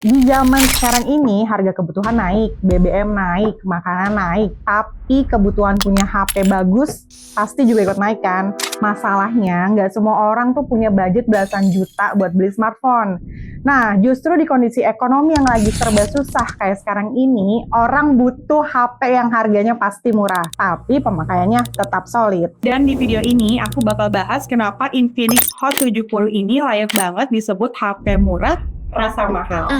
Di zaman sekarang ini, harga kebutuhan naik, BBM naik, makanan naik, tapi kebutuhan punya HP bagus pasti juga ikut naik kan? Masalahnya, nggak semua orang tuh punya budget belasan juta buat beli smartphone. Nah, justru di kondisi ekonomi yang lagi serba susah kayak sekarang ini, orang butuh HP yang harganya pasti murah, tapi pemakaiannya tetap solid. Dan di video ini aku bakal bahas kenapa Infinix Hot 70 ini layak banget disebut HP murah rasa mahal.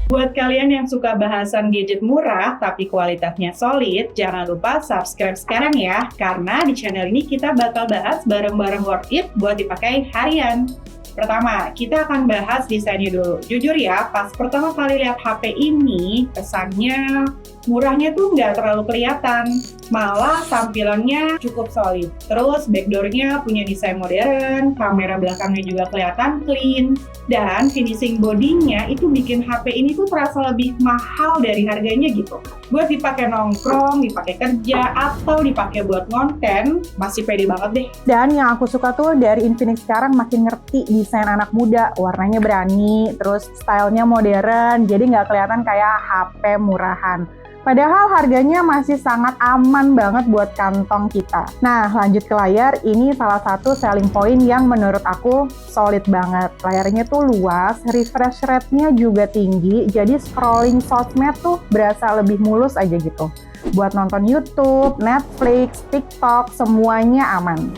Buat kalian yang suka bahasan gadget murah tapi kualitasnya solid, jangan lupa subscribe sekarang ya, karena di channel ini kita bakal bahas barang-barang worth it buat dipakai harian. Pertama, kita akan bahas desainnya dulu. Jujur ya, pas pertama kali lihat HP ini, kesannya murahnya tuh nggak terlalu kelihatan. Malah tampilannya cukup solid. Terus backdoor-nya punya desain modern, kamera belakangnya juga kelihatan clean. Dan finishing bodinya itu bikin HP ini tuh terasa lebih mahal dari harganya gitu. Buat dipakai nongkrong, dipakai kerja, atau dipakai buat konten, masih pede banget deh. Dan yang aku suka tuh dari Infinix sekarang makin ngerti desain anak muda, warnanya berani, terus stylenya modern, jadi nggak kelihatan kayak HP murahan. Padahal harganya masih sangat aman banget buat kantong kita. Nah, lanjut ke layar, ini salah satu selling point yang menurut aku solid banget. Layarnya tuh luas, refresh rate-nya juga tinggi, jadi scrolling sosmed tuh berasa lebih mulus aja gitu. Buat nonton YouTube, Netflix, TikTok, semuanya aman.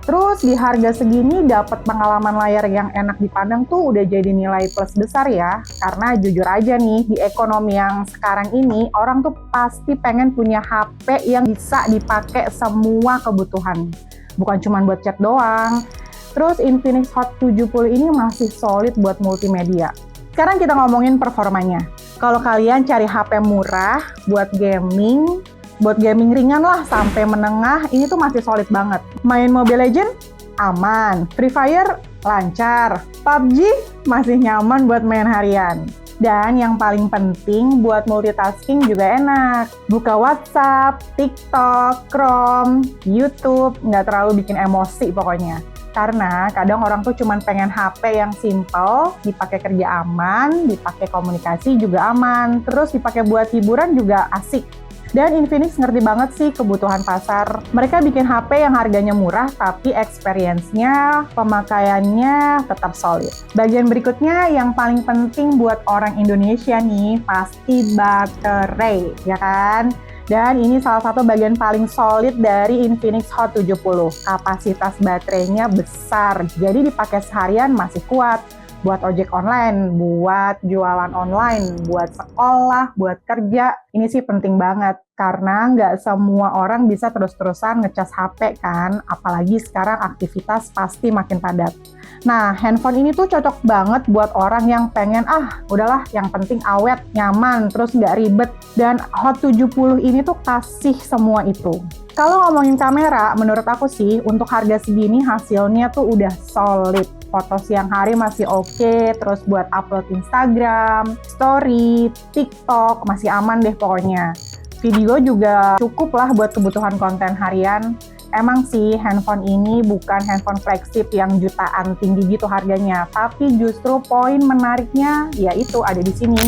Terus di harga segini dapat pengalaman layar yang enak dipandang tuh udah jadi nilai plus besar ya. Karena jujur aja nih, di ekonomi yang sekarang ini, orang tuh pasti pengen punya HP yang bisa dipakai semua kebutuhan. Bukan cuma buat chat doang. Terus Infinix Hot 70 ini masih solid buat multimedia. Sekarang kita ngomongin performanya. Kalau kalian cari HP murah buat gaming ringan lah sampai menengah, ini tuh masih solid banget. Main Mobile Legends aman, Free Fire lancar, PUBG masih nyaman buat main harian. Dan yang paling penting buat multitasking juga enak. Buka WhatsApp, TikTok, Chrome, YouTube, nggak terlalu bikin emosi pokoknya. Karena kadang orang tuh cuman pengen HP yang simple, dipakai kerja aman, dipakai komunikasi juga aman, terus dipakai buat hiburan juga asik. Dan Infinix ngerti banget sih kebutuhan pasar. Mereka bikin HP yang harganya murah, tapi experience-nya, pemakaiannya tetap solid. Bagian berikutnya yang paling penting buat orang Indonesia nih, pasti baterai, ya kan? Dan ini salah satu bagian paling solid dari Infinix Hot 70. Kapasitas baterainya besar, jadi dipakai seharian masih kuat. Buat ojek online, buat jualan online, buat sekolah, buat kerja. Ini sih penting banget, karena nggak semua orang bisa terus-terusan ngecas HP kan, apalagi sekarang aktivitas pasti makin padat. Nah, handphone ini tuh cocok banget buat orang yang pengen, udahlah yang penting awet, nyaman, terus nggak ribet. Dan Hot 70 ini tuh kasih semua itu. Kalau ngomongin kamera, menurut aku sih, untuk harga segini hasilnya tuh udah solid. Foto siang hari masih oke, terus buat upload Instagram, story, TikTok, masih aman deh pokoknya. Video juga cukup lah buat kebutuhan konten harian. Emang sih handphone ini bukan handphone flagship yang jutaan tinggi gitu harganya, tapi justru poin menariknya yaitu ada di sini.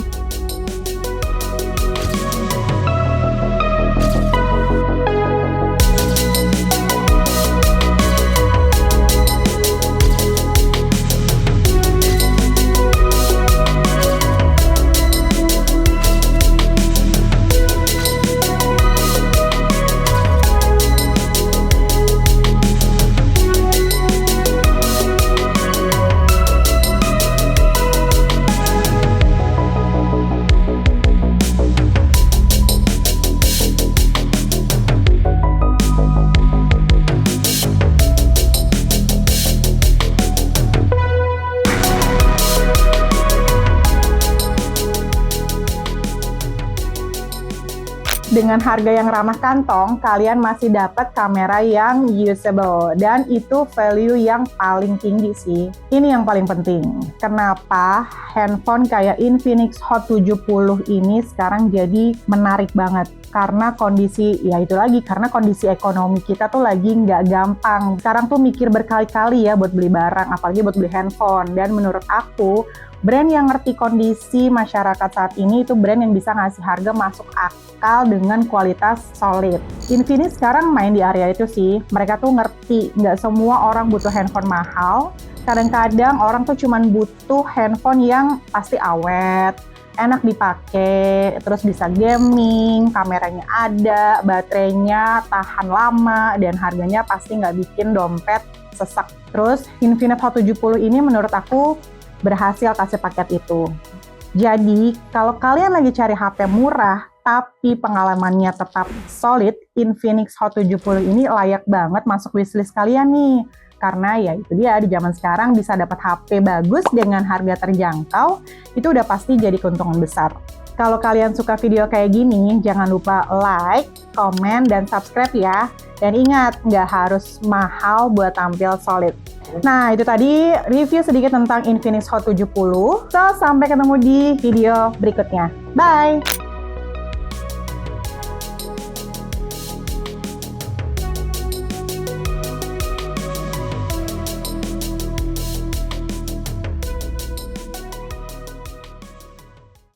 dengan harga yang ramah kantong, kalian masih dapat kamera yang usable. Dan itu value yang paling tinggi sih. Ini yang paling penting. Kenapa handphone kayak Infinix Hot 70 ini sekarang jadi menarik banget? Karena kondisi, ya itu lagi, karena kondisi ekonomi kita tuh lagi nggak gampang. Sekarang tuh mikir berkali-kali ya buat beli barang, apalagi buat beli handphone. Dan menurut aku, brand yang ngerti kondisi masyarakat saat ini itu brand yang bisa ngasih harga masuk akal dengan kualitas solid. Infinix sekarang main di area itu sih. Mereka tuh ngerti, nggak semua orang butuh handphone mahal. Kadang-kadang orang tuh cuman butuh handphone yang pasti awet, enak dipakai, terus bisa gaming, kameranya ada, baterainya tahan lama, dan harganya pasti nggak bikin dompet sesak. Terus Infinix Hot 70 ini menurut aku berhasil kasih paket itu. Jadi kalau kalian lagi cari HP murah, tapi pengalamannya tetap solid, Infinix Hot 70 ini layak banget masuk wishlist kalian nih. Karena ya itu dia, di zaman sekarang bisa dapat HP bagus dengan harga terjangkau, itu udah pasti jadi keuntungan besar. Kalau kalian suka video kayak gini, jangan lupa like, komen, dan subscribe ya. Dan ingat, nggak harus mahal buat tampil solid. Nah, itu tadi review sedikit tentang Infinix Hot 70. So, sampai ketemu di video berikutnya. Bye!